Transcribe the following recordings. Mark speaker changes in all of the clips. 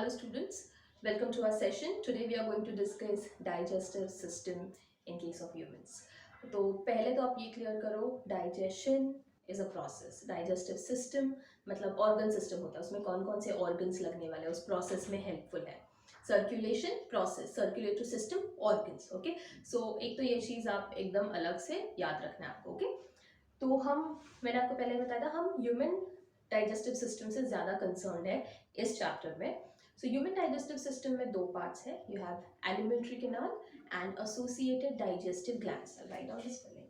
Speaker 1: Hello students, welcome to our session. Today we are going to discuss digestive system in case of humans. तो पहले तो आप ये clear करो, digestion is a process. Digestive system मतलब organ system होता है, उसमें कौन कौन से organs लगने वाले हैं, उस process में helpful है. Circulation process, circulatory system, organs. Okay, so एक तो ये चीज़ आप एकदम अलग से याद रखना है आपको. Okay, तो मैंने आपको पहले बताया था हम ह्यूमन डाइजेस्टिव सिस्टम से ज़्यादा कंसर्न है इस चैप्टर में. सो ह्यूमन डाइजेस्टिव सिस्टम में दो पार्ट्स है. You have alimentary canal and associated digestive glands. Right down this spelling.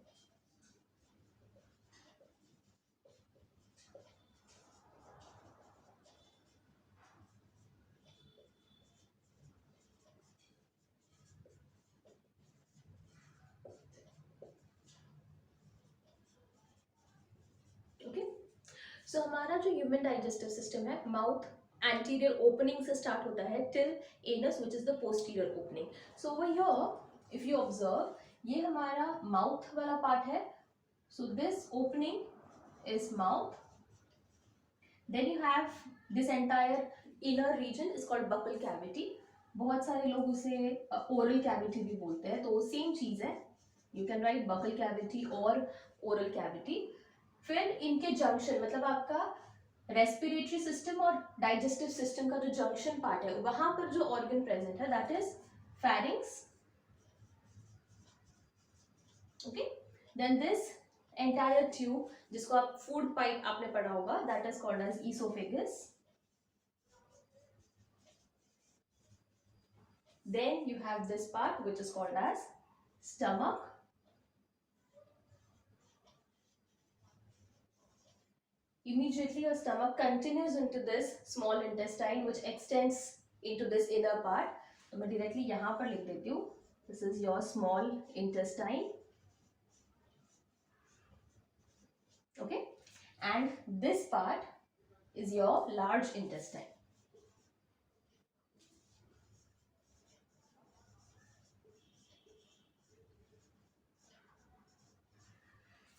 Speaker 1: Okay, so हमारा जो ह्यूमन डाइजेस्टिव सिस्टम है, माउथ एंटीरियर ओपनिंग से स्टार्ट होता है till anus which is the posterior opening. So over here if you observe, ये हमारा mouth वाला part है. So this opening is mouth. Then you have this entire inner region is called buccal cavity. बहुत सारे लोग उसे oral cavity भी बोलते हैं, तो सेम चीज है. You can write buccal cavity और ओरल कैविटी. फिर इनके जंक्शन मतलब आपका रेस्पिरेटरी सिस्टम और डाइजेस्टिव सिस्टम का जो जंक्शन पार्ट है, वहां पर जो ऑर्गन प्रेजेंट है that is pharynx. Okay, then this entire tube जिसको आप फूड पाइप आपने पढ़ा होगा, that is called as oesophagus. Then you have this part which is called as stomach. Immediately your stomach continues into this small intestine which extends into this inner part. तो मैं directly यहाँ पर लिख देती हूँ. This is your small intestine. Okay, and this part is your large intestine.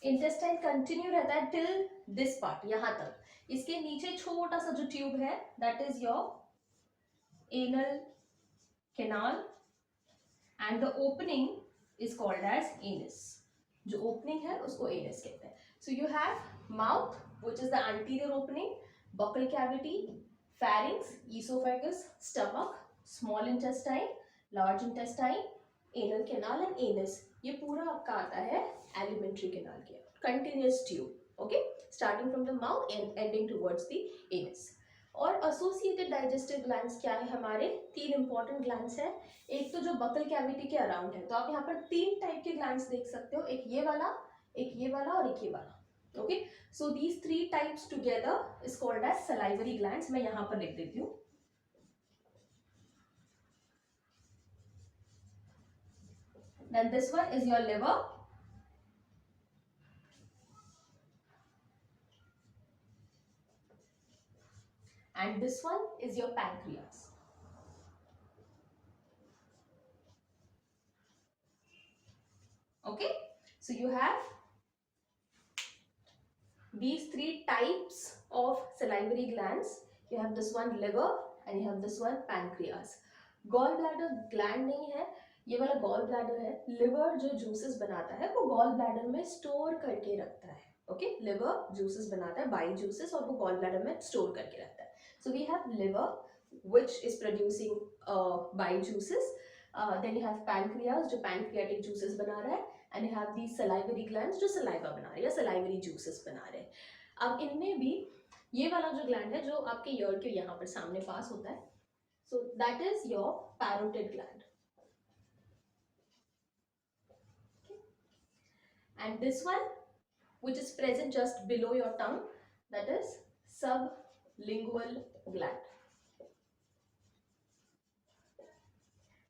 Speaker 1: Intestine continue रहता है till this part, यहां तक. इसके नीचे छोटा सा जो ट्यूब है that is your anal canal and the opening is called as anus. जो ओपनिंग है उसको एनस कहते हैं. So you have mouth which is the anterior opening, buccal cavity, pharynx, oesophagus, stomach, small intestine, large intestine, anal canal and anus. ये पूरा आपका आता है एलिमेंट्री कैनाल के continuous tube. Okay, starting from the mouth and ending towards the anus. और associated digestive glands क्या है हमारे? तीन इंपॉर्टेंट ग्लैंड्स है. एक तो जो बकल कैविटी के अराउंड है, तो आप यहाँ पर तीन टाइप के ग्लैंड्स देख सकते हो. एक ये वाला, एक ये वाला और एक ये वाला. Okay, so these three types together is called as salivary glands. मैं यहाँ पर लिख देती हूँ. Then this one is your liver. And this one is your pancreas. Okay, so you have these three types of salivary glands. You have this one liver and you have this one pancreas. Gallbladder gland नहीं है, ये वाला gall bladder है. Liver जो juices बनाता है वो gall bladder में स्टोर करके रखता है. ओके, लिवर जूसेस बनाता है, बाइल जूसेस, और वो गॉल ब्लैडर में स्टोर करके रखता है. So we have liver which is producing bile juices. Then you have pancreas जो पैनक्रियाटिक जूसेस बना रहा है, and you have the salivary glands जो सलाइवा बना रहे हैं या सलाइवरी जूसेस बना रहे हैं. अब इनमें भी ये वाला जो ग्लैंड है जो आपके ईयर के यहाँ पर सामने पास होता है, so that is your parotid gland. And this one which is present just below your tongue, that is sublingual gland.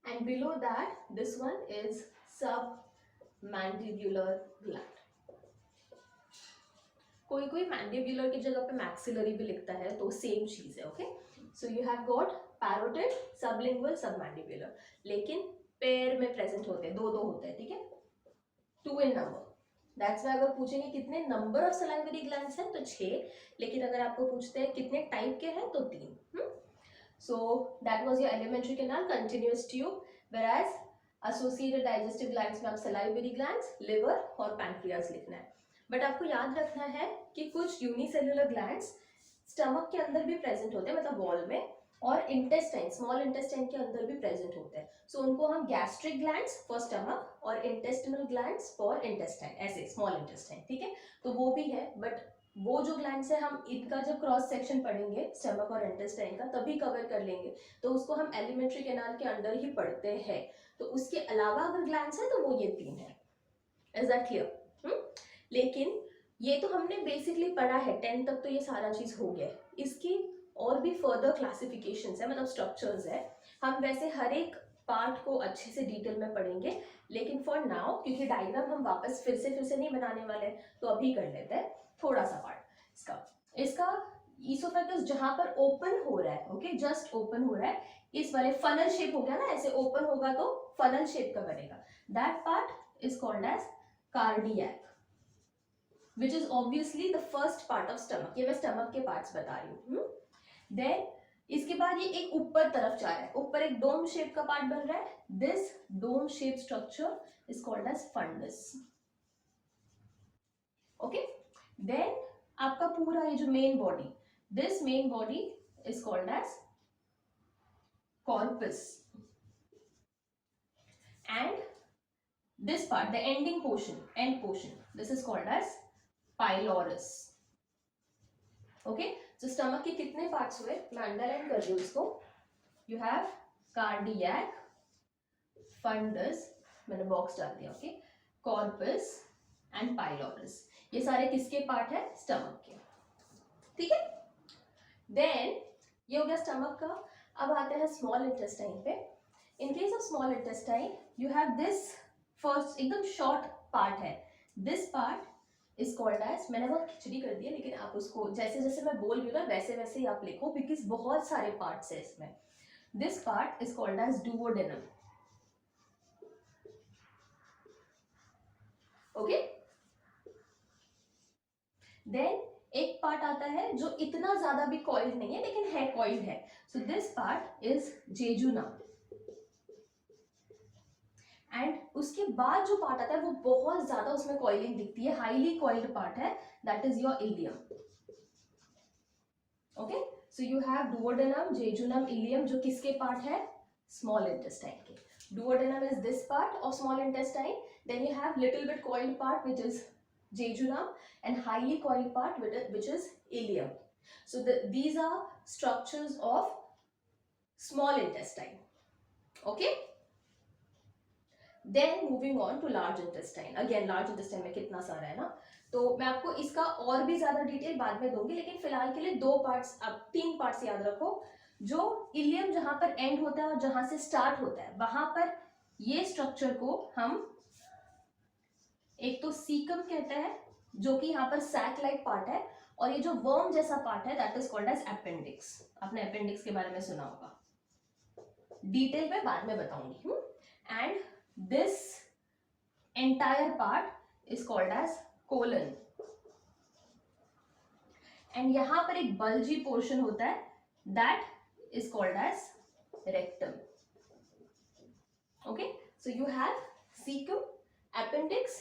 Speaker 1: And below that this one is submandibular gland. कोई कोई मैंडिबुलर की जगह पे मैक्सिलरी भी लिखता है, तो सेम चीज है. Okay, so you have got parotid, sublingual, submandibular. लेकिन पेयर में प्रेजेंट होते हैं, दो दो होते हैं. ठीक है, 2 in number. दैट्स वाई अगर पूछेंगे कितने नंबर ऑफ सलाइवरी ग्लैंड्स हैं तो 6, लेकिन अगर आपको पूछते हैं कितने टाइप के हैं तो 3. So that was your alimentary canal, continuous tube. Whereas associated digestive glands में आप salivary glands, liver और pancreas लिखना है. बट आपको याद रखना है कि कुछ यूनिसेलुलर ग्लैंड्स स्टमक के अंदर भी प्रेजेंट होते हैं, मतलब वॉल में, और इंटेस्टाइन, स्मॉल इंटेस्टाइन के अंदर भी प्रेजेंट होते हैं. सो उनको हम गैस्ट्रिक ग्लैंड्स फॉर स्टमक और इंटेस्टिनल ग्लैंड्स फॉर इंटेस्टाइन, ऐसे स्मॉल इंटेस्टाइन. ठीक है, तो वो भी है. बट वो जो ग्लैंड्स है हम इनका जब क्रॉस सेक्शन पढ़ेंगे स्टमक और इंटेस्टाइन का तभी कवर कर लेंगे, तो उसको हम एलिमेंट्री कैनाल के अंदर ही पढ़ते हैं. तो उसके अलावा अगर ग्लैंड्स है तो वो ये 3 है. Is that clear? लेकिन ये तो हमने बेसिकली पढ़ा है, 10 तक तो ये सारा चीज हो गया है. इसकी और भी फर्दर क्लासिफिकेशंस है, मतलब स्ट्रक्चर्स है. हम वैसे हर एक पार्ट को अच्छे से डिटेल में पढ़ेंगे, लेकिन फॉर नाउ क्योंकि डायग्राम हम वापस फिर से नहीं बनाने वाले, तो अभी कर लेते हैं थोड़ा सा पार्ट इसका. ईसोफेगस जहां पर ओपन हो रहा है, ओके, जस्ट ओपन हो रहा है, इस वाले फनल शेप हो गया ना, ऐसे ओपन होगा तो फनल शेप का बनेगा. That part is called as cardiac, which is obviously the first part of stomach. ये मैं स्टमक के पार्ट्स बता रही हूँ. देन इसके बाद ये एक ऊपर तरफ जा रहा है, ऊपर एक डोम शेप का पार्ट बन रहा है. This dome shape structure is called as fundus. Okay, then आपका पूरा ये जो main body, this main body is called as corpus, and this part, the ending portion, end portion, this is called as pylorus. Okay, so stomach के कितने parts हुए, मैं underline कर रही हूँ इसको. You have cardiac, fundus, मैंने box डाल दिया, ओके, corpus and pylorus. ये सारे किसके पार्ट है, स्टमक के. ठीक है, देन ये हो गया स्टमक का. अब आते हैं स्मॉल इंटेस्टाइन पे. In case of small intestine you have this first एकदम शॉर्ट पार्ट है. This part is called as, मैंने बहुत खिचड़ी कर दी है, लेकिन आप उसको जैसे जैसे मैं बोल रही हूँ ना वैसे वैसे ही आप लिखो, बिकॉज बहुत सारे पार्ट्स है इसमें. This part is called as duodenum. Okay, then एक पार्ट आता है जो इतना ज्यादा भी कॉइल्ड नहीं है, लेकिन है कॉइल्ड है. So this part is jejunum. And उसके बाद जो पार्ट आता है वो बहुत ज्यादा उसमें कॉइलिंग दिखती है, हाईली कॉइल्ड पार्ट है, that is your ileum. Okay, so you have duodenum, jejunum, ileum, जो किसके पार्ट है, स्मॉल इंटेस्टाइन के. Duodenum is this part of small intestine. Then you have little bit coiled part which is jejunum and highly coiled part which is ileum. So these are structures of small intestine. Okay, then moving on to large intestine. Again large intestine में कितना सारा है ना, तो मैं आपको इसका और भी ज्यादा डिटेल बाद में दूंगी, लेकिन फिलहाल के लिए 2 पार्ट्स, अब 3 पार्ट्स याद रखो. जो इलियम जहां पर एंड होता है और जहां से स्टार्ट होता है, वहां पर ये स्ट्रक्चर को हम एक तो सीकम कहते हैं, जो कि यहाँ पर सैक लाइक पार्ट है, और ये जो वर्म जैसा पार्ट है that is called as appendix. आपने अपेंडिक्स के बारे में सुना होगा, डिटेल में बाद में बताऊंगी. And this entire part is called as colon. And यहां पर एक बल्जी पोर्शन होता है that is called as rectum. Okay, so you have caecum, appendix,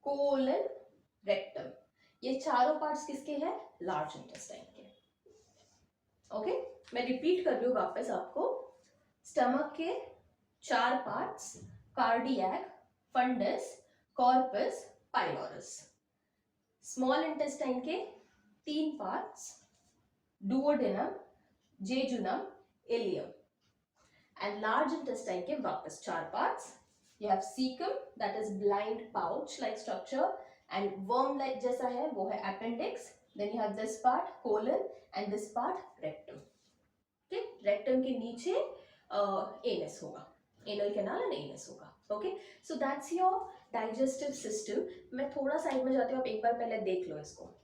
Speaker 1: colon, rectum. ये चारों पार्ट्स किसके हैं, लार्ज इंटेस्टाइन के. ओके, मैं रिपीट कर रही हूँ वापस आपको. स्टमक के 4 parts, cardiac, fundus, corpus, pylorus. Small intestine के 3 parts, duodenum, jejunum, ileum. And large intestine के वापस 4 parts. You have cecum, that is blind pouch like structure, and worm like जैसा है वो है appendix. Then you have this part colon and this part rectum. Okay, rectum के नीचे anus होगा, anal canal and anus होगा. Okay, so that's your digestive system. मैं थोड़ा साइड में जाती हूँ, आप एक बार पहले देख लो इसको.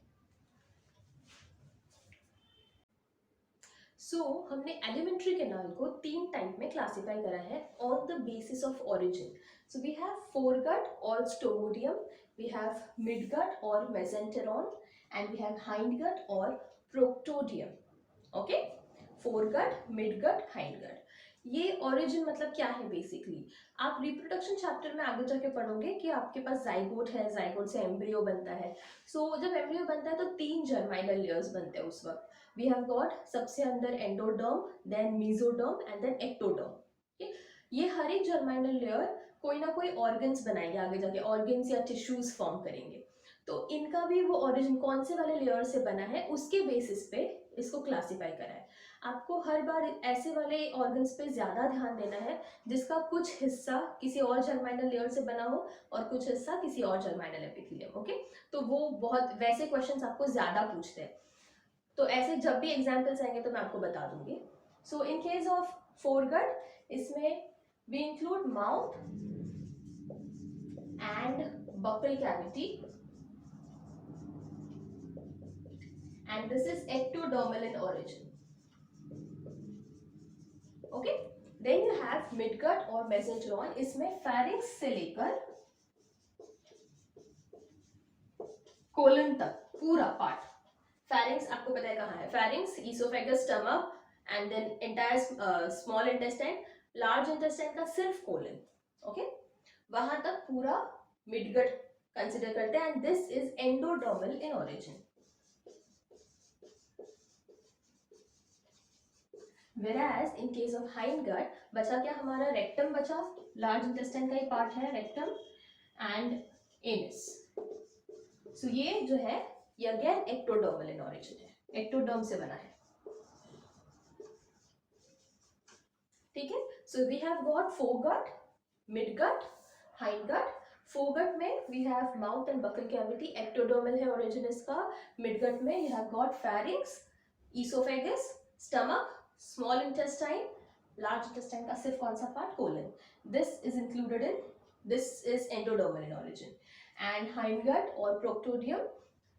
Speaker 1: So, हमने एलिमेंट्री कैनाल को 3 टाइप में क्लासिफाई करा है on the basis of origin. So we have foregut और स्टोमोडियम, वी हैव मिडगट और mesenteron, and we have hindgut और proctodeum. Okay, foregut, midgut, hindgut. ये ओरिजिन मतलब क्या है बेसिकली, आप रिप्रोडक्शन चैप्टर में आगे जाके पढ़ोगे कि आपके पास जाइगोट है, जाइगोट से एम्ब्रियो बनता है। जब एम्ब्रियो बनता है तो 3 जर्माइनल लेयर्स बनते हैं उस वक्त। वी हैव गॉट सबसे अंदर endoderm, then mesoderm and then ectoderm. ये हर एक जर्माइनल लेयर कोई ना कोई ऑर्गन्स बनाएंगे, आगे जाके ऑर्गन्स या टिश्यूज फॉर्म करेंगे। तो इनका भी वो ओरिजिन कौन से वाले लेयर से बना है उसके बेसिस पे इसको क्लासिफाई करा है। आपको हर बार ऐसे वाले ऑर्गन्स पे ज्यादा ध्यान देना है जिसका कुछ हिस्सा किसी और जर्माइनल लेयर से बना हो और कुछ हिस्सा किसी और जर्माइनल एपिथेलियम। ओके, तो वो बहुत वैसे क्वेश्चंस आपको ज्यादा पूछते हैं। तो ऐसे जब भी एग्जाम्पल्स आएंगे तो मैं आपको बता दूंगी। So in case of foregut, इसमें we include mouth and buccal cavity, and this is ectodermal in origin. Okay, then you have midgut और mesenteron, इसमें pharynx से लेकर कोलन तक पूरा पार्ट। pharynx आपको पता है कहाँ है, pharynx, esophagus, stomach and then entire small intestine, large intestine का सिर्फ कोलन। ओके, वहां तक पूरा मिडगट कंसिडर करते हैं, and this is endodermal in origin. Whereas in case of hindgut, बचा क्या हमारा, रेक्टम बचा, लार्ज इंटेस्टाइन का ही पार्ट है रेक्टम एंड एनस। सो ये जो है ये अगेन एक्टोडर्मल इन ओरिजिन है, एक्टोडर्म से बना है। ठीक है, so we have got foregut, midgut, hindgut. Foregut में we have mouth and buccal cavity, ectodermal है ओरिजिन इसका। मिडगट में you have got pharynx, oesophagus, stomach, small intestine, large intestine का सिर्फ कौन सा part, colon. This is included in, this is endodermal in origin. And hindgut और proctodaeum,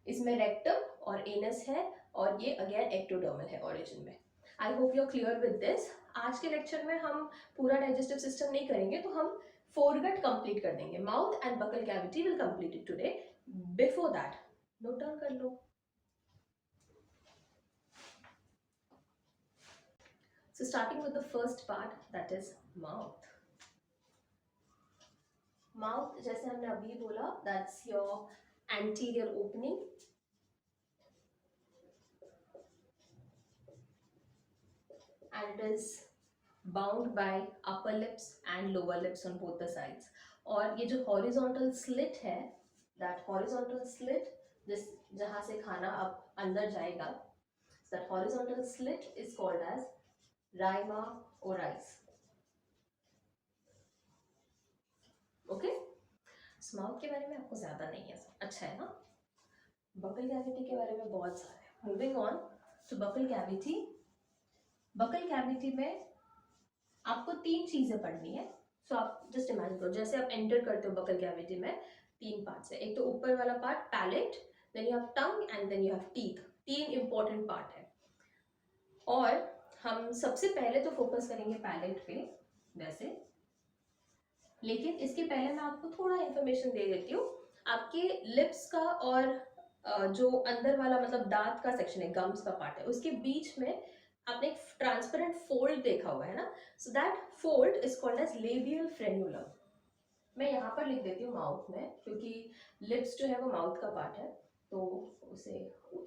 Speaker 1: इसमें rectum और एनस है और ये अगेन एक्टोडर्मल है ओरिजिन में। I hope you are clear with this. आज के लेक्चर में हम पूरा डाइजेस्टिव सिस्टम नहीं करेंगे, तो हम फोरगट कंप्लीट कर देंगे। Mouth and buccal cavity will complete it today. Before that note down कर लो। So starting with the first part, that is mouth. Mouth, जैसे हमने अभी बोला, that's your anterior opening. And it is bound by upper lips and lower lips on both the sides. और ये जो horizontal slit है, that horizontal slit, जिस जहाँ से खाना अब अंदर जाएगा, that horizontal slit is called as rima oris. Okay, mouth के बारे में आपको ज्यादा नहीं है, अच्छा है ना। बकल कैविटी के बारे में बहुत सारा है। Moving on to buccal cavity. Buccal cavity में आपको 3 चीजें पढ़नी है। सो आप जस्ट इमेजिन करो, जैसे आप एंटर करते हो बकल कैविटी में, 3 पार्ट्स है। एक तो ऊपर वाला part palate, then you have tongue and then you have teeth. 3 important part है और हम सबसे पहले तो फोकस करेंगे पैलेट पे वैसे, लेकिन इसके पहले मैं आपको थोड़ा इंफॉर्मेशन दे देती हूँ। आपके लिप्स का और जो अंदर वाला मतलब दांत का सेक्शन है, गम्स का पार्ट है, उसके बीच में आपने एक ट्रांसपेरेंट फोल्ड देखा हुआ है ना। So that fold is called as labial frenulum. मैं यहाँ पर लिख देती हूँ माउथ में, क्योंकि लिप्स जो है वो माउथ का पार्ट है, तो उसे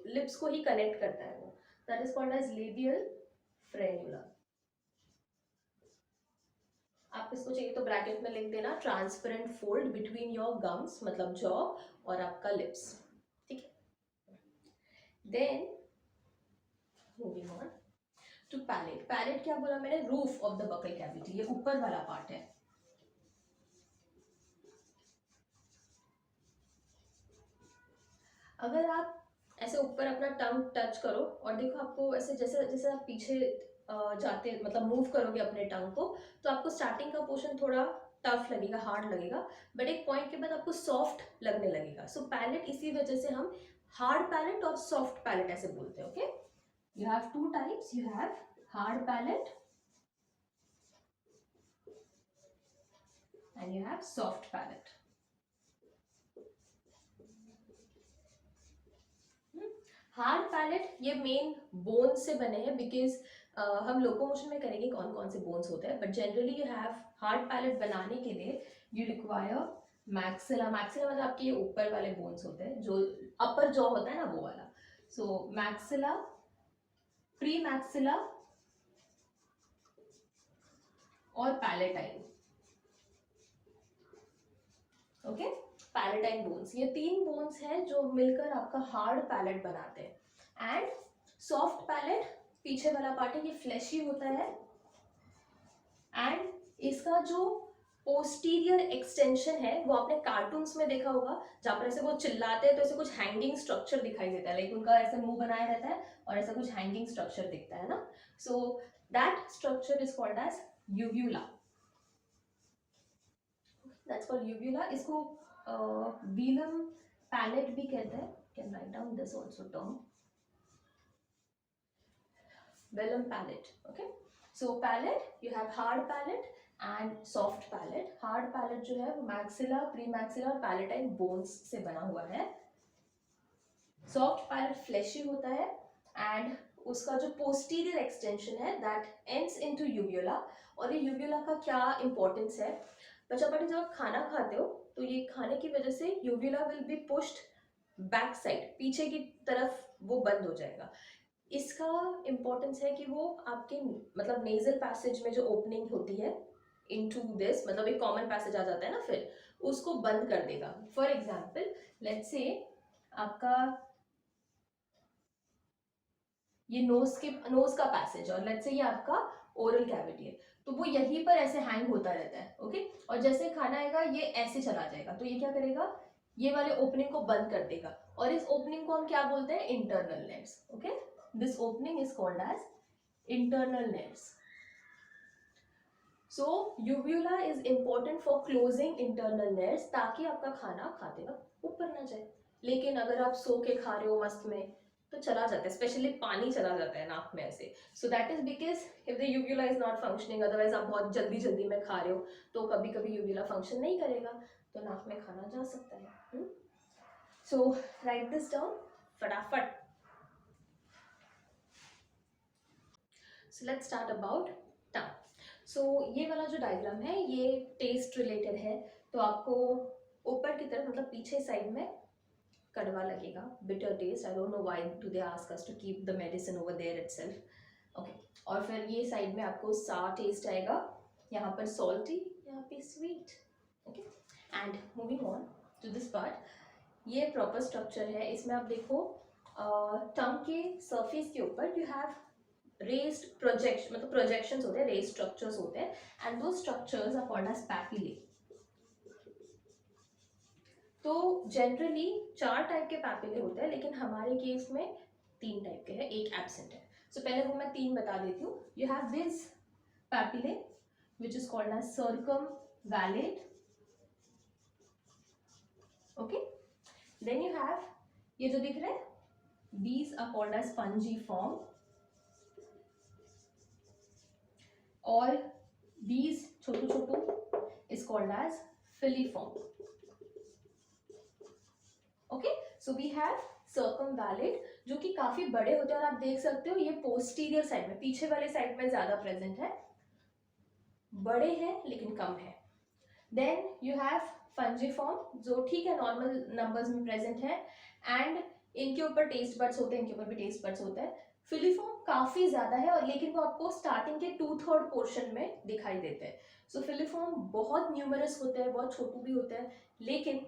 Speaker 1: लिप्स को ही कनेक्ट करता है वो। That is called as labial frenulum. आप इसको चाहिए तो ब्रैकेट में लिख देना, transparent fold between your gums, मतलब जॉ और आपका लिप्स। ठीक है, then moving on to palate. Palate क्या बोला मैंने, roof of the buccal cavity, ये ऊपर वाला पार्ट है। अगर आप ऐसे ऊपर अपना टंग टच करो और देखो, आपको ऐसे जैसे जैसे आप पीछे जाते मतलब मूव करोगे अपने टंग को, तो आपको स्टार्टिंग का पोर्शन थोड़ा टफ लगेगा, हार्ड लगेगा, बट एक पॉइंट के बाद आपको सॉफ्ट लगने लगेगा। सो पैलेट, इसी वजह से हम हार्ड पैलेट और सॉफ्ट पैलेट ऐसे बोलते हैं। Okay, you have 2 types, you have hard palate and you have soft palate. Hard palette ये मेन बोन से बने हैं, बिकॉज हम लोकोमोशन में करेंगे कौन कौन से बोन्स होते हैं, but generally you have hard palette बनाने के लिए यू रिक्वायर मैक्सिला। मैक्सिला मतलब आपके ये ऊपर वाले बोन्स होते हैं, जो अपर जॉ होता है ना वो वाला। सो मैक्सिला, प्री मैक्सिला और पैलेटाइन। ओके, पैलेटाइन बोन्स, ये 3 बोन्स हैं जो मिलकर आपका हार्ड पैलेट बनाते हैं। एंड सॉफ्ट पैलेट पीछे वाला पार्ट है, ये फ्लैशी होता है। एंड इसका जो पोस्टीरियर एक्सटेंशन है वो आपने कार्टून्स में देखा होगा, जहाँ पर ऐसे वो चिल्लाते हैं तो ऐसे कुछ हैंगिंग स्ट्रक्चर दिखाई देता है, लाइक उनका ऐसे मुंह बनाया रहता है और ऐसा कुछ हैंगिंग स्ट्रक्चर दिखता है ना। So that structure is called as uvula. That's called uvula. इसको वेलम पैलेट भी कहते हैं। Can write down this also term, velum palate. Okay, so palate you have hard palate and soft palate. Hard palate जो है वो maxilla, premaxilla और palatine bones से बना हुआ है। सॉफ्ट पैलेट फ्लैशी होता है एंड उसका जो पोस्टीरियर एक्सटेंशन है दैट एंड्स इनटू यूव्यूला। और ये यूव्यूला का क्या इंपॉर्टेंस है, बच्चा जब आप खाना खाते हो तो ये खाने की वजह से यूव्यूला will be pushed back side, पीछे की तरफ वो बंद हो जाएगा। इसका इंपॉर्टेंस है कि वो आपके मतलब नेजल पैसेज में जो ओपनिंग होती है इनटू दिस, मतलब एक कॉमन पैसेज आ जाता है ना, फिर उसको बंद कर देगा। फॉर एग्जाम्पल लेट्स से आपका ये नोज का पैसेज और लेट्स से ये आपका ओरल कैविटी है, तो वो यहीं पर ऐसे हैंग होता रहता है। ओके, और जैसे खाना आएगा ये ऐसे चला जाएगा, तो ये क्या करेगा, ये वाले ओपनिंग को बंद कर देगा। और इस ओपनिंग को हम क्या बोलते हैं, internal nares. Okay, this opening is called as internal nares. So uvula is important for closing internal nares, ताकि आपका खाना खाते वक्त ऊपर ना जाए। लेकिन अगर आप सो के खा रहे हो मस्त में तो चला जाता है, स्पेशली पानी चला जाता है नाक में ऐसे। So that is because if the यूव्यूला is not functioning, otherwise आप बहुत जल्दी जल्दी में खा रहे हो तो कभी कभी यूव्यूला फंक्शन नहीं करेगा, तो नाक में खाना जा सकता है। सो राइट दिस डाउन फटाफट। सो लेट्स स्टार्ट अबाउट टंग। सो ये वाला जो डायग्राम है ये टेस्ट रिलेटेड है, तो आपको ऊपर की तरफ मतलब पीछे साइड में कड़वा लगेगा, bitter taste. I don't know why do they ask us to keep the medicine over there itself. Okay, और फिर ये साइड में आपको सार टेस्ट आएगा, यहाँ पर सॉल्टी, यहाँ पे sweet. Okay, and moving on to this part, ये प्रॉपर स्ट्रक्चर है। इसमें आप देखो टंग के सरफेस के ऊपर यू हैव रेज्ड प्रोजेक्शन, मतलब प्रोजेक्शंस होते हैं, रेज्ड स्ट्रक्चर्स होते हैं, and those structures are called as papillae. तो जनरली 4 टाइप के पैपिले होते हैं, लेकिन हमारे केस में 3 टाइप के हैं, एक एब्सेंट है। सो पहले वो मैं 3 बता देती हूँ। You have this papillae which is called as circumvallate. Okay, then you have ये जो दिख रहे हैं, these are called as pungiform, और these छोटू छोटू is called as filiform. Okay, so we have circumvallate जो कि काफी बड़े होते हैं, और आप देख सकते हो ये पोस्टीरियर साइड में, पीछे वाले साइड में ज्यादा प्रेजेंट है, बड़े हैं लेकिन कम है। देन यू हैव फंजीफॉर्म जो ठीक है नॉर्मल नंबर्स में प्रेजेंट है, एंड इनके ऊपर टेस्ट बड्स होते हैं, इनके ऊपर भी टेस्ट बड्स होता है। फिलीफॉर्म काफी ज्यादा है, और लेकिन वो आपको स्टार्टिंग के 2/3 पोर्शन में दिखाई देते हैं। सो फिलीफॉर्म बहुत न्यूमरस होते हैं, बहुत छोटू भी होते हैं, लेकिन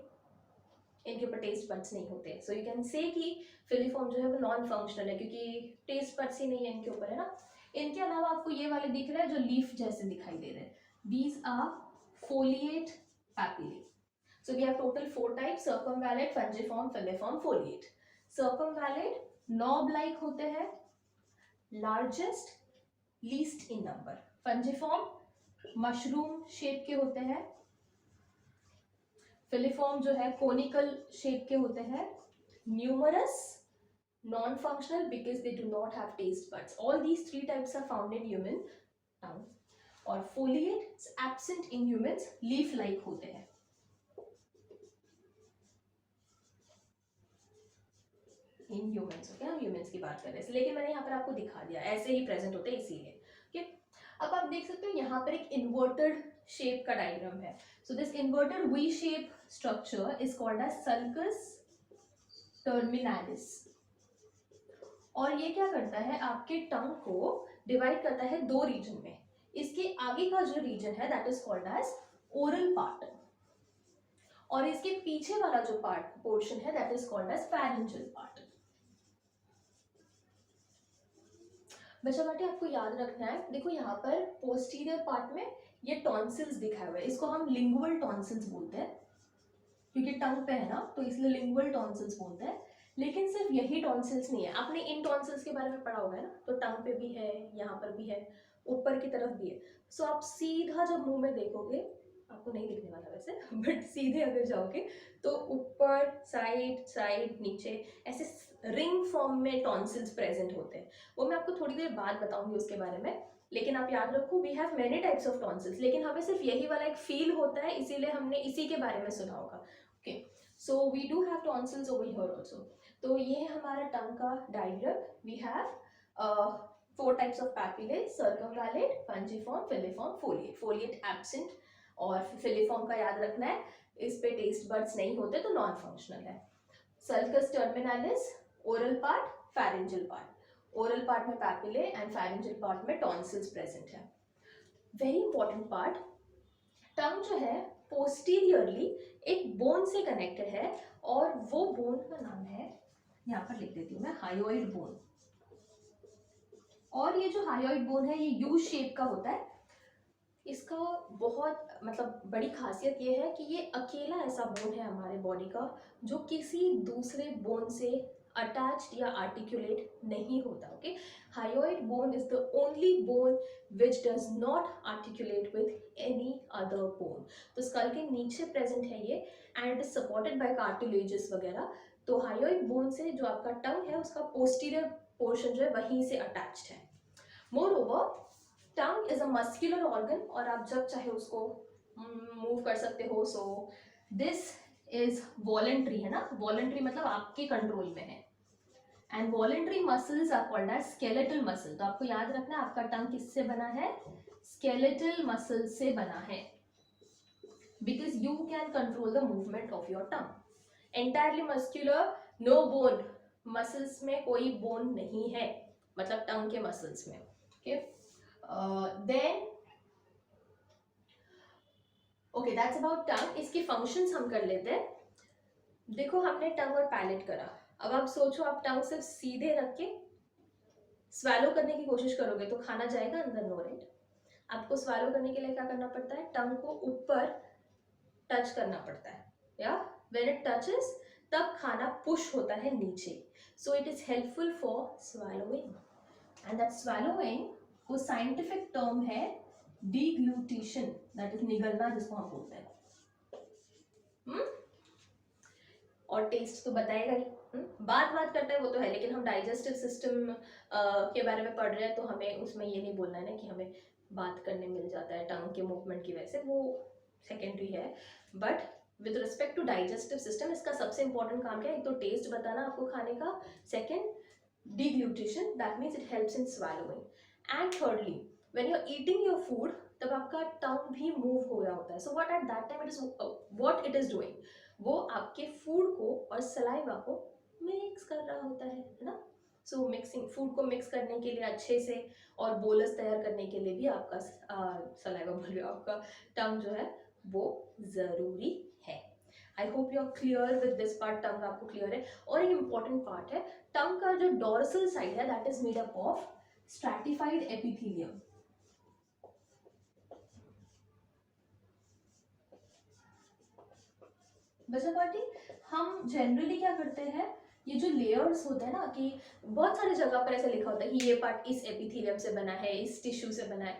Speaker 1: इनके ऊपर टेस्ट बड्स नहीं होते। सो यू कैन से कि फिलीफॉर्म जो है वो नॉन फंक्शनल है, क्योंकि टेस्ट बड्स ही नहीं है इनके ऊपर, है ना। इनके अलावा आपको ये वाले दिख रहे हैं जो लीफ जैसे दिखाई दे रहे हैं, these are foliate papillae. So we have total 4 types: circumvallate, fungiform, filiform, foliate. Circumvallate knob-like होते हैं, largest, least in number. Fungiform mushroom shape के होते हैं, filiform जो है conical shape के होते हैं, numerous, non-functional because they do not have taste buds. All these 3 types are found in human tongue. और foliate is absent in humans, leaf-like होते हैं. In humans. ओके, हम ह्यूमंस की बात कर रहे हैं, लेकिन मैंने यहाँ पर आपको दिखा दिया ऐसे ही प्रेजेंट होते हैं इसीलिए। ओके, अब आप देख सकते हो यहाँ पर एक इन्वर्टेड शेप का डायग्राम है। So this inverted V shape structure is called as sulcus terminalis. और ये क्या करता है, आपके टंग को डिवाइड करता है दो रीजन में। इसके आगे का जो रीजन है that is called as oral part, और इसके पीछे वाला जो पार्ट पोर्शन है that is called as pharyngeal part. बच्चा बेटे आपको याद रखना है, देखो यहाँ पर पोस्टीरियर पार्ट में ये टॉन्सिल्स दिखाए हुए हैं, इसको हम लिंगुअल टॉन्सिल्स बोलते हैं, क्योंकि टंग पे है ना, तो इसलिए लिंगुअल टॉन्सिल्स बोलते हैं। लेकिन सिर्फ यही टॉन्सिल्स नहीं है, आपने इन टॉन्सिल्स के बारे में पढ़ा होगा ना, तो टंग पे भी है, यहाँ पर भी है, ऊपर की तरफ भी है। सो आप सीधा जब मुंह में देखोगे, आपको नहीं दिखने वाला वैसे, बट सीधे अगर जाओगे तो ऊपर साइड साइड नीचे ऐसे रिंग फॉर्म में टॉन्सिल्स प्रेजेंट होते हैं। वो मैं आपको थोड़ी देर बाद बताऊंगी उसके बारे में, लेकिन आप याद रखो we have many types of tonsils, लेकिन हमें सिर्फ यही वाला एक फील होता है, इसीलिए हमने इसी के बारे में सुना होगा। Okay, so we do have tonsils over here also. तो ये है हमारा टंग का diagram. We have 4 types of papillae, circumvallate, fungiform, filiform, foliate. Foliate absent, और फिलिफॉर्म का याद रखना है, इस पे टेस्ट बड्स नहीं होते तो नॉन फंक्शनल है। Sulcus terminalis, oral part, pharyngeal part. Oral part में पैपिले एंड फैरिंजियल पार्ट में टॉन्सिल्स प्रेजेंट है। वेरी इंपॉर्टेंट पार्ट, टंग जो है पोस्टीरियरली एक बोन से कनेक्टेड है, और वो बोन का नाम है, यहाँ पर लिख देती हूँ मैं, हायोइड बोन। और ये जो हायोइड बोन है ये यू शेप का होता है। इसका बहुत मतलब बड़ी खासियत ये है कि ये अकेला ऐसा बोन है हमारे बॉडी का जो किसी दूसरे बोन से अटैच्ड या आर्टिकुलेट नहीं होता। Okay, hyoid bone is the only bone which does not articulate with any other bone. तो स्कल के नीचे प्रेजेंट है ये, and it is supported by cartilages वगैरह। तो हायोइड बोन से जो आपका टंग है उसका पोस्टीरियर पोर्शन जो है वहीं से अटैच्ड है। More over, tongue is a muscular organ, और आप जब चाहे उसको मूव कर सकते हो। सो दिस इज वॉलेंट्री, है ना, वॉलेंट्री मतलब आपके कंट्रोल में है। And voluntary muscles are called as skeletal muscle. तो आपको याद रखना है आपका टंग किससे बना है, स्केलेटल मसल से बना है, because you can control the movement of your tongue. Entirely muscular, no bone, muscles में कोई बोन नहीं है, मतलब टंग के मसल्स में। Okay, then okay, that's about tongue. इसके फंक्शंस हम कर लेते हैं। देखो हमने टंग और पैलेट करा, अब आप सोचो आप टंग सिर्फ सीधे रख के स्वैलो करने की कोशिश करोगे तो खाना जाएगा अंदर, नो राइट। आपको स्वैलो करने के लिए क्या करना पड़ता है, टंग को ऊपर टच करना पड़ता है, या व्हेन इट टचेस तब खाना पुश होता है नीचे। So it is helpful for swallowing, and that swallowing को साइंटिफिक टर्म है डिग्लूटिशन, दैट इज निगलना जिसको हम बोलते हैं। और टेस्ट तो बताएगा ही, बात करता है वो तो है, लेकिन हम डाइजेस्टिव सिस्टम के बारे में पढ़ रहे हैं तो हमें उसमें ये नहीं बोलना है ना कि हमें बात करने मिल जाता है टंग के मूवमेंट की वजह से, वो सेकेंडरी है। But with respect to digestive system इसका सबसे इंपॉर्टेंट काम क्या है, एक तो टेस्ट बताना आपको खाने का, second deglutition, that means it helps in swallowing, and thirdly when you are eating your food तब आपका टंग भी मूव हो रहा होता है। So what at that time it is what it is doing, वो आपके फूड को और सलाइवा को मिक्स कर रहा होता है ना। सो मिक्सिंग, फूड को मिक्स करने के लिए अच्छे से और बोलस तैयार करने के लिए भी आपका सलाइवा बोल रही हूँ, आपका टंग जो है वो जरूरी है। I hope you are clear with this part, tongue आपको क्लियर है। और एक इंपॉर्टेंट पार्ट है, टंग का जो डोर्सल साइड है that is made up of stratified epithelium. बच्चा पार्टी, हम जनरली क्या करते हैं, ये जो लेयर्स होते हैं ना, कि बहुत सारी जगह पर ऐसा लिखा होता है कि ये पार्ट इस एपिथेलियम से बना है, इस टिश्यू से बना है,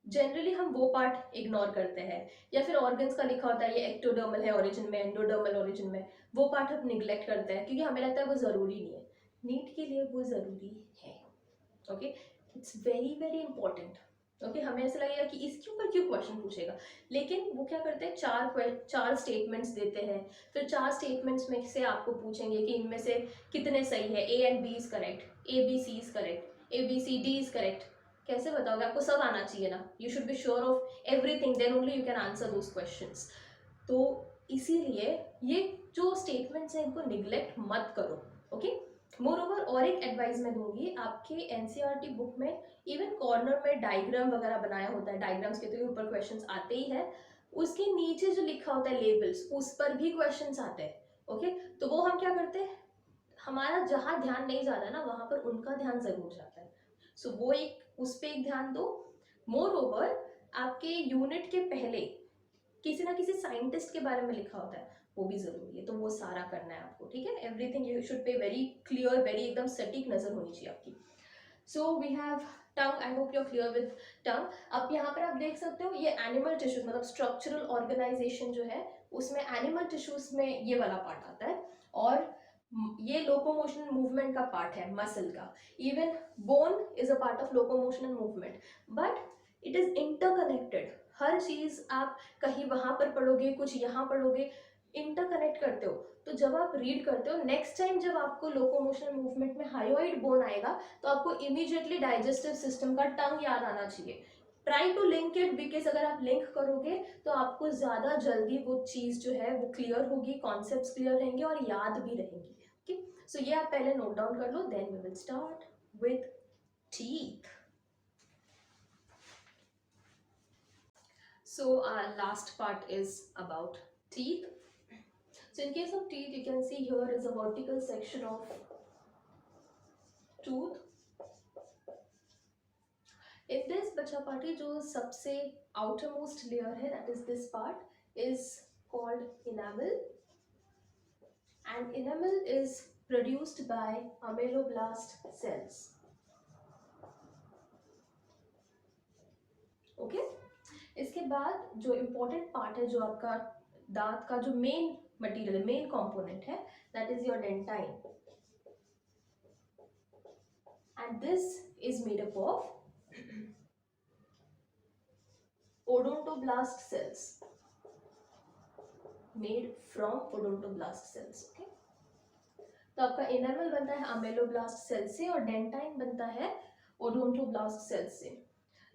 Speaker 1: जनरली हम वो पार्ट इग्नोर करते हैं। या फिर ऑर्गन्स का लिखा होता है ये एक्टोडर्मल है ओरिजिन में, एंडोडर्मल ओरिजिन में, वो पार्ट हम निग्लेक्ट करते हैं क्योंकि हमें लगता है वो ज़रूरी नहीं है। नीट के लिए वो ज़रूरी है। Okay, it's very very important. Okay हमें ऐसा लगेगा कि इसके ऊपर क्यों क्वेश्चन पूछेगा, लेकिन वो क्या करते हैं, चार स्टेटमेंट्स देते हैं, फिर चार स्टेटमेंट्स में से आपको पूछेंगे कि इनमें से कितने सही है, A and B is correct, A B C is correct, A B C D is correct. कैसे बताओगे, आपको सब आना चाहिए ना, you should be sure of everything, then only you can answer those questions. तो इसीलिए ये जो स्टेटमेंट्स हैं इनको निग्लेक्ट मत करो। ओके मोर ओवर और एक एडवाइस मैं दूंगी, आपके एनसीईआरटी बुक में इवन कॉर्नर में डायग्राम वगैरह बनाया होता है, डायग्राम्स के तो ऊपर क्वेश्चंस आते ही है, उसके नीचे जो लिखा होता है लेबल्स उस पर भी क्वेश्चंस आते हैं। ओके तो वो हम क्या करते हैं, हमारा जहाँ ध्यान नहीं जाता ना वहां पर उनका ध्यान जरूर जाता है, सो वो एक उस पर एक ध्यान दो। मोर ओवर आपके यूनिट के पहले किसी ना किसी साइंटिस्ट के बारे में लिखा होता है, वो भी जरूरी है, तो वो सारा करना है आपको। ठीक है everything you should be very clear, very एकदम सटीक नजर होनी चाहिए आपकी। So we have tongue, I hope you are clear with tongue. अब यहाँ पर आप देख सकते हो ये एनिमल टिश्यूज मतलब स्ट्रक्चरल ऑर्गेनाइजेशन जो है उसमें एनिमल टिश्यूज में ये वाला पार्ट आता है, और ये लोकोमोशन मूवमेंट का पार्ट है मसल का। Even bone is a part of locomotion and movement, but it is interconnected. हर चीज आप कहीं वहां पर पढ़ोगे, कुछ यहाँ पढ़ोगे, इंटरकनेक्ट करते हो। तो जब आप रीड करते हो नेक्स्ट टाइम जब आपको लोकोमोशन मूवमेंट में हायोइड बोन आएगा तो आपको इमीडिएटली डाइजेस्टिव सिस्टम का टंग याद आना चाहिए। Try to link it, because अगर आप लिंक करोगे तो आपको ज्यादा जल्दी वो चीज जो है वो क्लियर होगी, कॉन्सेप्ट्स क्लियर रहेंगे और याद भी रहेंगी। ओके सो ये आप पहले नोट डाउन कर लो, then we will start with teeth. So our last part is about teeth. So in case of teeth, you can see here is a vertical section of tooth. In this बच्चा party जो सबसे outermost layer है, that is this part, is called enamel, and enamel is produced by ameloblast cells. Okay? इसके बाद जो important part है, जो आपका दांत का जो main material है, main component है, that is your dentine, and this is made up of odontoblast cells, made from odontoblast cells. Okay? तो आपका एनामल बनता है अमेलोब्लास्ट सेल से और डेंटाइन बनता है ओडोंटोब्लास्ट सेल से।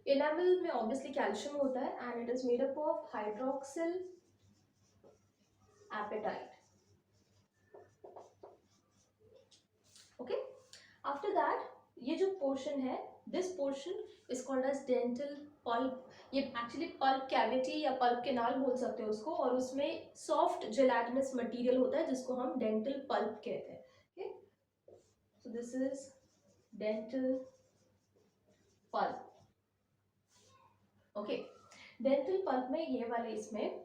Speaker 1: एनामल में ऑब्वियसली कैल्शियम होता है and it is made up of hydroxyl apatite. Okay after that ये जो पोर्शन है, this portion is called as dental pulp. ये एक्चुअली पल्प कैविटी या पल्प केनाल बोल सकते हो उसको, और उसमें सॉफ्ट जेलाटिनस मटेरियल होता है जिसको हम डेंटल पल्प कहते हैं। So this is dental pulp. Okay, dental pulp में ये वाले इसमें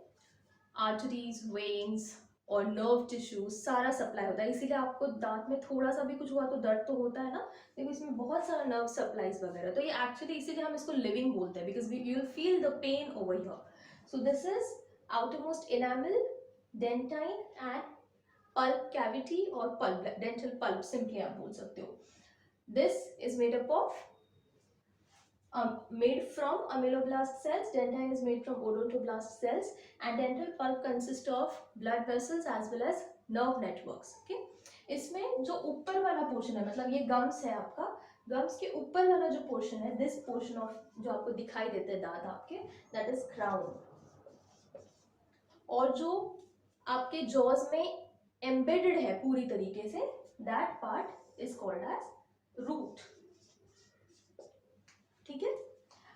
Speaker 1: arteries, veins और nerve tissues सारा सप्लाई होता है, इसीलिए आपको दांत में थोड़ा सा भी कुछ हुआ तो दर्द तो होता है ना, लेकिन इसमें बहुत सारा नर्व सप्लाईज वगैरह, तो ये एक्चुअली इसीलिए हम इसको लिविंग बोलते हैं, because you will feel the pain over here. So this is outermost enamel, dentine and pulp cavity और pulp, dental pulp simply आप बोल सकते हो। This is made up of made from ameloblast cells, dentine is made from odontoblast cells, and dental pulp consists of blood vessels as well as nerve networks. Okay, इसमें जो ऊपर वाला portion है, मतलब ये गम्स है आपका, गम्स के ऊपर वाला जो पोर्शन है, दिस पोर्शन ऑफ जो आपको दिखाई देते हैं दांत आपके, दैट इज क्राउन, और जो आपके जॉज में एम्बेडेड है पूरी तरीके से, that part is called as root. ठीक है,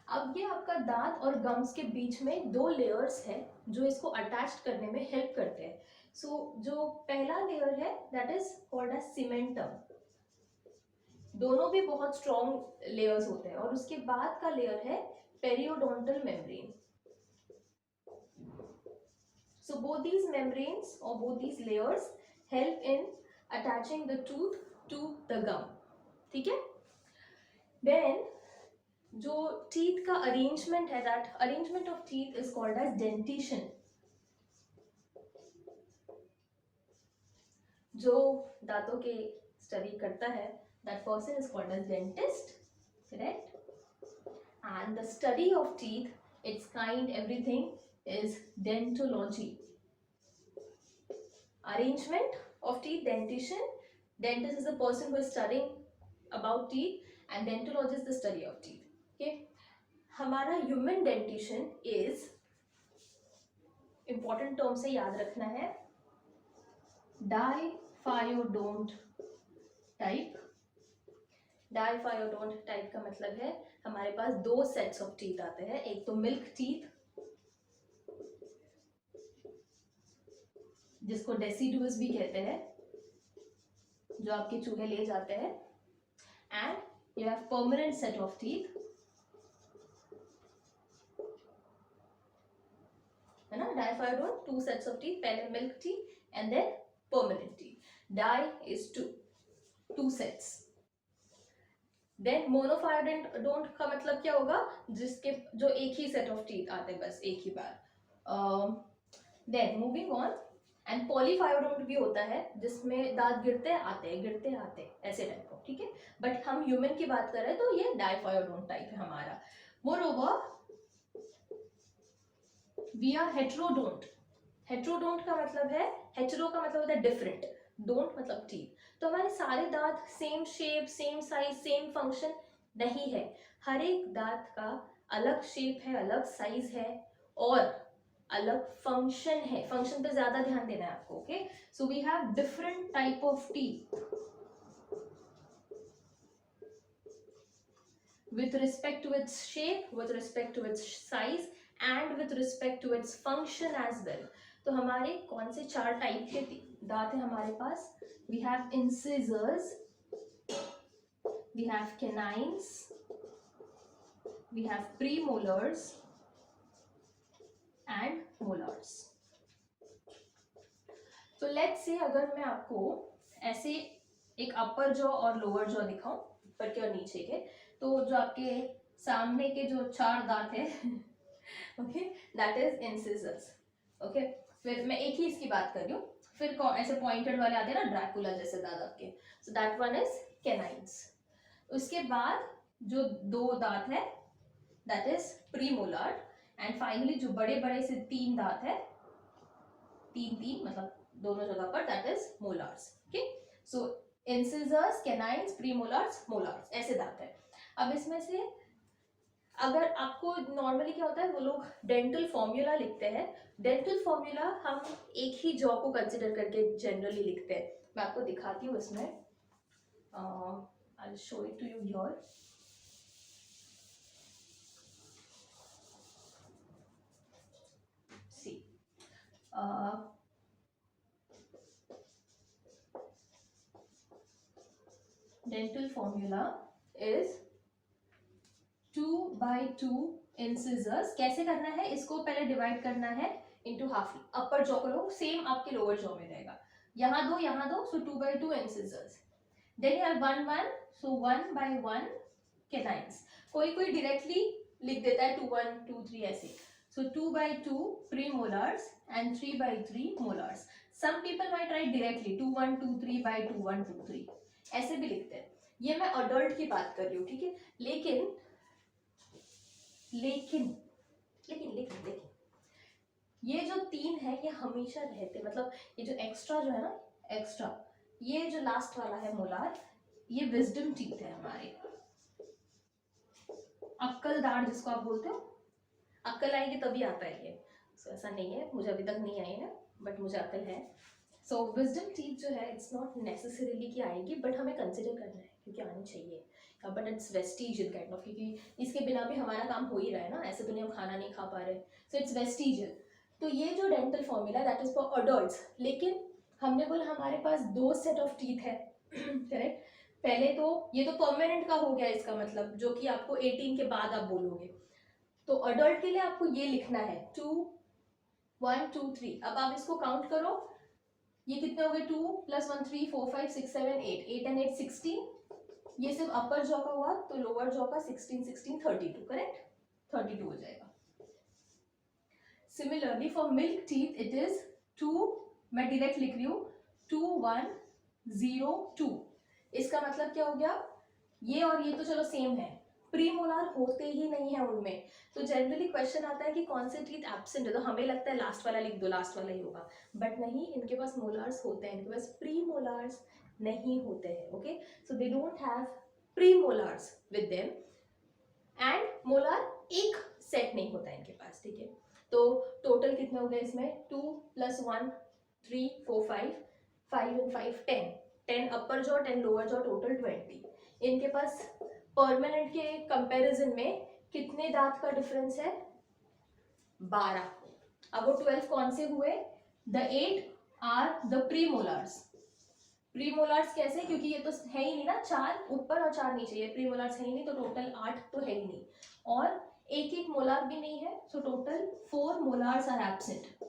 Speaker 1: अब ये आपका दांत और गम्स के बीच में दो लेयर्स है जो इसको अटैच करने में हेल्प करते हैं। सो जो पहला लेयर है that is called as cementum, दोनों भी बहुत स्ट्रॉन्ग लेयर्स होते हैं, और उसके बाद का लेयर है periodontal membrane. So both these membranes or both these layers help in attaching the tooth to the gum. ठीक है, then जो teeth का arrangement है, that arrangement of teeth is called as dentition. जो दांतों के स्टडी करता है, that person is called as dentist, correct? and the study of teeth, its kind, everything is dentology. Arrangement of teeth, dentition. Dentist is the person who is studying about teeth and dentology is the study of teeth. Okay, हमारा human dentition is, important term से याद रखना है, diphyodont type. Diphyodont type का मतलब है हमारे पास दो सेट्स ऑफ टीथ आते हैं. एक तो मिल्क टीथ जिसको डेसिडुअस भी कहते हैं, जो आपके चूहे ले जाते हैं, and you have permanent set of teeth, है ना. Diphyodont, two sets of teeth, पहले milk teeth and then permanent teeth. Di is two sets. Then monophyodont का मतलब क्या होगा, जिसके जो एक ही सेट ऑफ टीथ आते हैं बस एक ही बार. देन मूविंग ऑन, एंड पॉलीफायोडोंट भी होता है जिसमें दांत गिरते आते ऐसे टाइप का. ठीक है, बट हम ह्यूमन की बात कर रहे हैं तो ये डाइफायोडोंट टाइप है हमारा. Moreover we are heterodont. Heterodont का मतलब है, हेटेरो का मतलब होता है डिफरेंट, डोंट मतलब टीथ. तो हमारे सारे दांत same shape, same size, same function नहीं है. हर एक दांत का अलग शेप है, अलग साइज है और अलग फंक्शन है. फंक्शन पे ज्यादा ध्यान देना है आपको. Okay, so we have different type of teeth with respect to its shape, with respect to its size and with respect to its function as well. तो हमारे कौन से चार टाइप के दांत हैं हमारे पास? We have incisors, we have canines, we have premolars and molars. तो लेट्स से अगर मैं आपको ऐसे एक अपर जॉ और लोअर जॉ दिखाऊं, ऊपर के और नीचे के, तो जो आपके सामने के जो चार दांत है okay, that is incisors. Okay, फिर मैं एक ही इसकी बात कर रही हूँ. फिर ऐसे पॉइंटेड वाले आते हैं ना, ड्रैकुला जैसे दांत आपके, so that one is canines. उसके बाद जो दो दांत है that is premolar, and finally जो बड़े बड़े से तीन दांत है, तीन मतलब दोनों जगह पर, that is molars. Okay, so incisors, canines, premolars, molars, ऐसे दांत है. अब इसमें से अगर आपको नॉर्मली क्या होता है, वो लोग डेंटल फॉर्मूला लिखते हैं. डेंटल फॉर्मूला हम एक ही जॉ को कंसिडर करके जनरली लिखते हैं. मैं आपको दिखाती हूँ इसमें, I will show it to you here. See, dental formula is 2/2 incisors. कैसे करना है इसको, पहले डिवाइड करना है इनटू हाफ. अपर जॉ को लो, सेम आपके लोअर जॉ में रहेगा, यहाँ दो, so 2/2 incisors. Then you have 1/1, so 1/1 canines. कोई डायरेक्टली लिख देता है 2/1 2/3 ऐसे, so 2/2 premolars and 3/3 molars. Some people might write directly 2/1 2/3 2/1 2/3 ऐसे भी लिखते हैं. ये मैं अडल्ट की बात कर रही हूँ. ठीक है, लेकिन ये जो तीन है ये हमेशा रहते, मतलब ये जो एक्स्ट्रा जो है ना, एक्स्ट्रा ये जो लास्ट वाला है मोलार, ये विजडम टीथ है हमारे. अक्कल दाढ़ जिसको आप बोलते हो, अक्कल आएगी तभी आता है ये. so, ऐसा नहीं है, मुझे अभी तक नहीं आई है बट मुझे अक्ल है. सो विजडम टीथ जो है इट्स नॉट नेसेसरीली कि आएगी, बट हमें कंसिडर करना है क्योंकि आनी चाहिए. But it's vestigial kind of, क्योंकि इसके बिना भी हमारा काम हो ही रहा है ना, ऐसे तो नहीं हम खाना नहीं खा पा रहे. So it's vestigial. तो ये जो dental formula that is for adults, लेकिन हमने बोला हमारे पास दो सेट ऑफ टीथ है करेक्ट. पहले तो ये तो परमानेंट का हो गया, इसका मतलब जो कि आपको 18 के बाद आप बोलोगे. तो अडल्ट के लिए आपको ये लिखना है 2 1 2 3. अब आप इसको काउंट करो, ये कितने हो गए, 2 + 1 3 4 5 6 7 8, 8 and 8 16. ये सिर्फ अपर जॉ का हुआ, तो लोअर जॉ का 16 16 32, करेक्ट, 32 हो जाएगा. Similarly for milk teeth it is 2, मैं डायरेक्ट लिख रही हूँ 2 1 0 2. इसका मतलब क्या हो गया, ये और ये तो चलो सेम है, प्रीमोलार होते ही नहीं है उनमें। तो जनरली क्वेश्चन आता है कि कौन से टीथ एब्सेंट है, तो हमें लगता है लास्ट वाला लिख दो, लास्ट वाला ही होगा, बट नहीं, इनके पास मोलार्स होते हैं, इनके पास प्रीमोलार्स नहीं होते हैं। Okay, so they don't have premolars with them, and molar एक सेट नहीं होता है इनके पास। ठीक है, तो टोटल कितने हो गए इसमें, 2 + 1 3 4 5, 5 and 5 10, 10 upper jaw 10 lower jaw, total 20। इनके पास परमानेंट के कंपैरिजन में कितने दांत का डिफरेंस है, 12। अब वो 12 कौन से हुए, द 8 आर द प्रीमोलार्स। प्रीमोलार्स कैसे, क्योंकि ये तो है ही नहीं ना, 4 ऊपर और 4 नीचे, ये प्रीमोलार्स है ही नहीं, तो टोटल 8 तो है ही नहीं, और एक एक मोलार भी नहीं है, so total 4 molars are absent.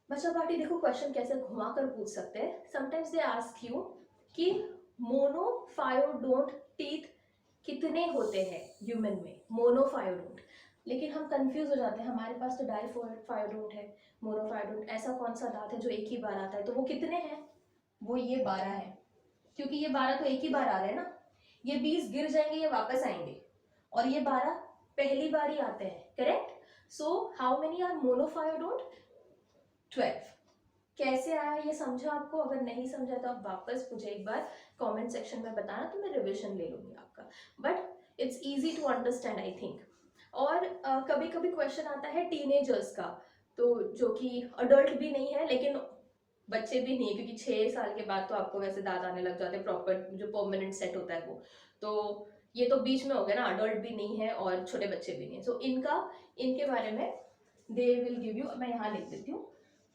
Speaker 1: बच्चा पार्टी देखो क्वेश्चन कैसे घुमा कर पूछ सकते हैं। समटाइम्स दे आस्क यू कि मोनोफायोडोंट टीथ कितने होते हैं ह्यूमन में, मोनोफायोडोंट, लेकिन हम कंफ्यूज हो जाते हैं, हमारे पास तो डाइफायोडोंट है, मोनोफायोडोंट ऐसा कौन सा दांत है जो एक ही बार आता है, तो वो कितने हैं, वो ये 12 है, क्योंकि ये 12 तो एक ही बार आ रहे हैं ना, ये 20 गिर जाएंगे, ये वापस आएंगे, और ये 12 पहली बार ही आते हैं, correct. So how many are monophyodont, 12। कैसे आया ये समझा आपको, अगर नहीं समझा तो आप वापस मुझे एक बार कमेंट सेक्शन में बताना, तो मैं रिविजन ले लूंगी आपका, but it's easy to understand I think. और कभी कभी क्वेश्चन आता है टीनेजर्स का, तो जो कि अडल्ट भी नहीं है लेकिन बच्चे भी नहीं है, क्योंकि 6 साल के बाद तो आपको वैसे दांत आने लग जाते हैं, प्रॉपर जो परमानेंट सेट होता है वो, तो ये तो बीच में हो गया ना, अडल्ट भी नहीं है और छोटे बच्चे भी नहीं है। सो इनके बारे में दे विल गिव यू, मैं यहाँ लिख देती हूँ,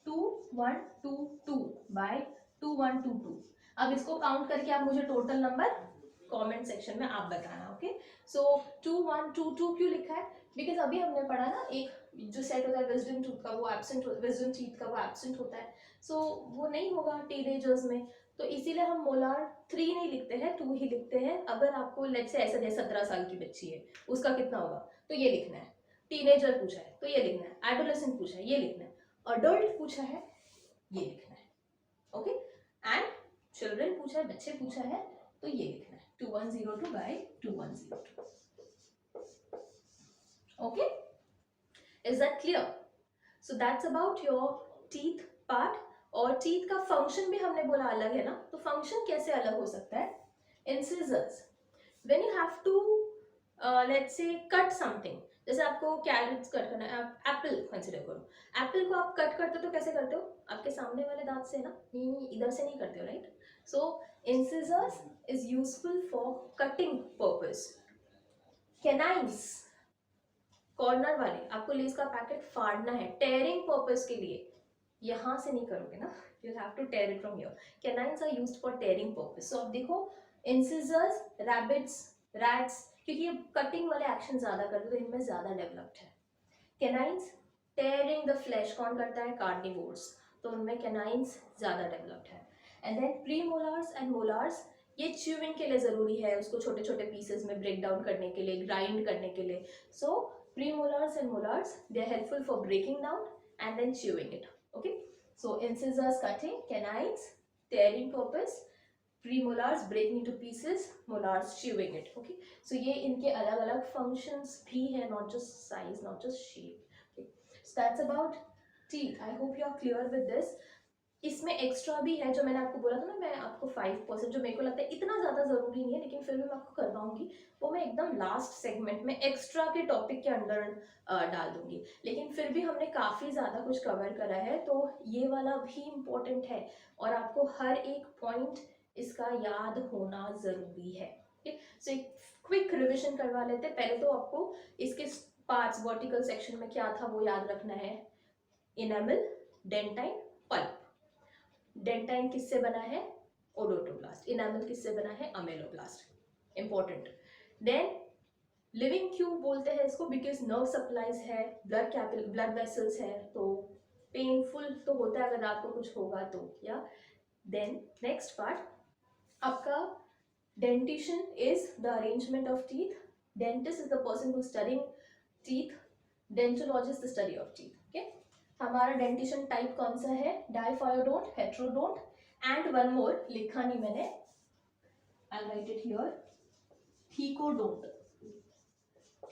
Speaker 1: 2 1 2 2 बाय 2 1 2 2। अब इसको काउंट करके आप मुझे टोटल नंबर कमेंट सेक्शन में आप बताना। ओके, सो 2 1 2 2 क्यों लिखा है, बिकॉज अभी हमने पढ़ा ना, एक जो सेट होता है विजडम टूथ का वो एब्सेंट, विजडम टीथ का वो एब्सेंट होता है, सो वो नहीं होगा टीनेजर्स में, तो इसीलिए हम मोलार 3 नहीं लिखते हैं, 2 ही लिखते हैं। अगर आपको लेट्स से ऐसा जैसे 17 साल की बच्ची है, उसका कितना होगा, तो ये लिखना है, टीनेजर पूछा है तो ये लिखना है, एडोलेसेंट पूछा है ये लिखना है, अडल्ट पूछा है ये लिखना है। ओके, एंड चिल्ड्रन पूछा है, बच्चे पूछा है, तो ये लिखना है 2102 by 2102। Okay, is that clear? So that's about your teeth part. और टीथ का फंक्शन भी हमने बोला अलग है ना, तो फंक्शन कैसे अलग हो सकता है, incisors when you have to let's say cut something, जैसे आपको कैरेट्स कट करना है, एप्पल कंसिडर करो, एप्पल को आप कट करते हो तो कैसे करते हो, आपके सामने वाले दांत से ना, इधर से नहीं करते हो, right. So incisors is useful for cutting purpose. Canines, corner वाले, आपको लेस का पैकेट फाड़ना है टेयरिंग पर्पस के लिए, यहाँ से नहीं करोगे ना, you have to tear it from here. Canines are used for tearing purpose. So अब देखो, इंसिजर्स, रैबिट्स, रैट्स, क्योंकि ये कटिंग वाले एक्शन ज्यादा करते तो इनमें ज्यादा डेवलप्ड है। कैनाइन्स टेयरिंग द फ्लैश कौन करता है, कार्निवोर्स, तो उनमें कैनाइन्स ज्यादा डेवलप्ड है। एंड देन प्रीमोलार्स एंड मोलार्स, ये च्यूइंग के लिए जरूरी है, उसको छोटे छोटे पीसेस में ब्रेक डाउन करने के लिए, ग्राइंड करने के लिए। सो premolars and molars, they are helpful for breaking down and then chewing it. Okay, so incisors cutting, canines tearing purpose, premolars breaking into pieces, molars chewing it. Okay, so ये इनके अलग अलग functions भी है, not just size, not just shape. Okay, so that's about teeth. I hope you are clear with this. इसमें extra भी है, जो मैंने आपको बोला था ना, मैं आपको 5% जो मेरे को लगता है इतना ज़्यादा ज़रूरी नहीं है, लेकिन फिर भी मैं आपको करवाऊंगी, वो मैं एकदम लास्ट सेगमेंट में एक्स्ट्रा के टॉपिक के अंदर डाल दूंगी। लेकिन फिर भी हमने काफ़ी ज़्यादा कुछ कवर करा है, तो ये वाला भी इम्पोर्टेंट है, और आपको हर एक पॉइंट इसका याद होना ज़रूरी है। सो एक क्विक रिविजन करवा लेते हैं। पहले तो आपको इसके पार्ट्स, वर्टिकल सेक्शन में क्या था वो याद रखना है, इनेमल, डेंटाइन, पल्प। डेंटाइन किससे बना है, ओडोंटोब्लास्ट। इनेमल किससे बना है, अमेलोब्लास्ट, इंपॉर्टेंट। देन लिविंग क्यों बोलते हैं इसको, बिकॉज नर्व सप्लाईज है, ब्लड वेसल्स है, तो पेनफुल तो होता है अगर रात को कुछ होगा तो, या। देन नेक्स्ट पार्ट आपका, dentition is the arrangement of teeth, dentist is the person who studying teeth, dentologist the study of teeth. Okay, हमारा डेंटिशन टाइप कौन सा है, diphyodont, heterodont, and one more लिखा नहीं मैंने, I write it here, thecodont.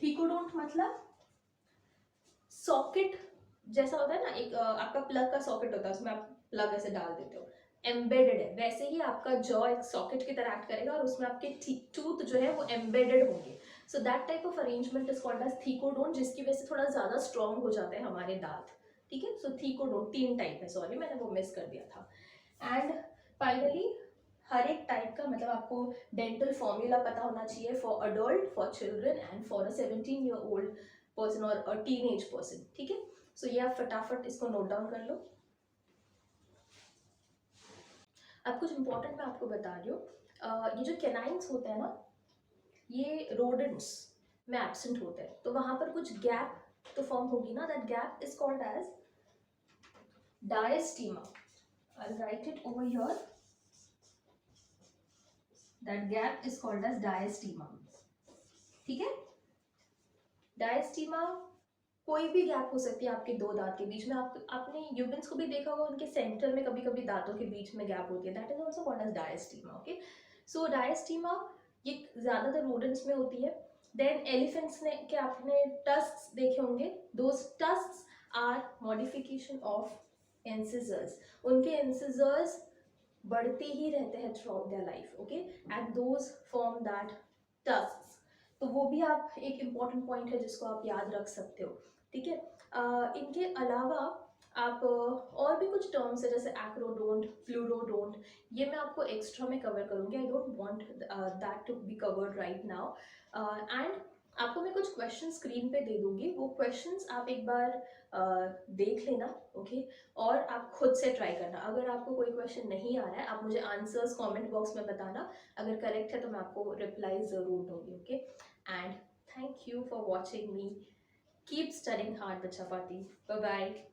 Speaker 1: Thecodont मतलब socket जैसा होता है ना, एक आपका प्लग का सॉकेट होता है, उसमें आप प्लग ऐसे डाल देते हो, एम्बेडेड है, वैसे ही आपका जॉ एक सॉकेट की तरह एक्ट करेगा और उसमें आपके टूथ जो है वो एम्बेडेड होंगे. So that type of arrangement is called as thecodont, जिसकी वजह से थोड़ा ज्यादा स्ट्रॉन्ग हो जाते हैं हमारे दांत. ठीक है, सो थीकोडोंट 3 टाइप है, सॉरी मैंने वो मिस कर दिया था. एंड फाइनली हर एक टाइप का मतलब आपको डेंटल फॉर्मूला पता होना चाहिए for adult, for children and for a 17-year-old person और अ टीनेज पर्सन. ठीक है, सो ये आप फटाफट इसको नोट डाउन कर लो. अब कुछ इंपॉर्टेंट मैं आपको बता रही हूँ. ये जो कैनाइन्स होते हैं ना, ये रोडेंट्स में एब्सेंट होते हैं, तो वहां पर कुछ गैप तो फॉर्म होगी ना. That gap is called as diastema. I'll write it over here. That gap is called as diastema. ठीक है, डायस्टीमा कोई भी गैप हो सकती है आपके दो दांत के बीच में. आपने ह्यूमंस को भी देखा होगा, उनके सेंटर में कभी कभी दांतों के बीच में गैप होती है. That is also called as diastema. Okay, so diastema ये ज्यादातर रोडेंट्स में होती है. देन एलिफेंट्स ने के आपने टस्क्स देखे होंगे. Those tusks are modification of incisors. उनके इंसिजर्स बढ़ते ही रहते हैं throughout their life. Okay, and those form that tusks. तो वो भी आप एक इम्पॉर्टेंट पॉइंट है जिसको आप याद रख सकते हो. ठीक है, इनके अलावा आप और भी कुछ टर्म्स है जैसे एक्रोडोंट, फ्लूरोडोंट, ये मैं आपको एक्स्ट्रा में कवर करूंगी. I don't want that to be covered right now. And आपको मैं कुछ क्वेश्चन स्क्रीन पे दे दूंगी, वो क्वेश्चंस आप एक बार देख लेना. ओके, और आप खुद से ट्राई करना. अगर आपको कोई क्वेश्चन नहीं आ रहा है, आप मुझे आंसर्स कमेंट बॉक्स में बताना. अगर करेक्ट है तो मैं आपको रिप्लाई ज़रूर दूंगी. Okay, and thank you for watching me. Keep studying hard, Bachapati. Bye bye.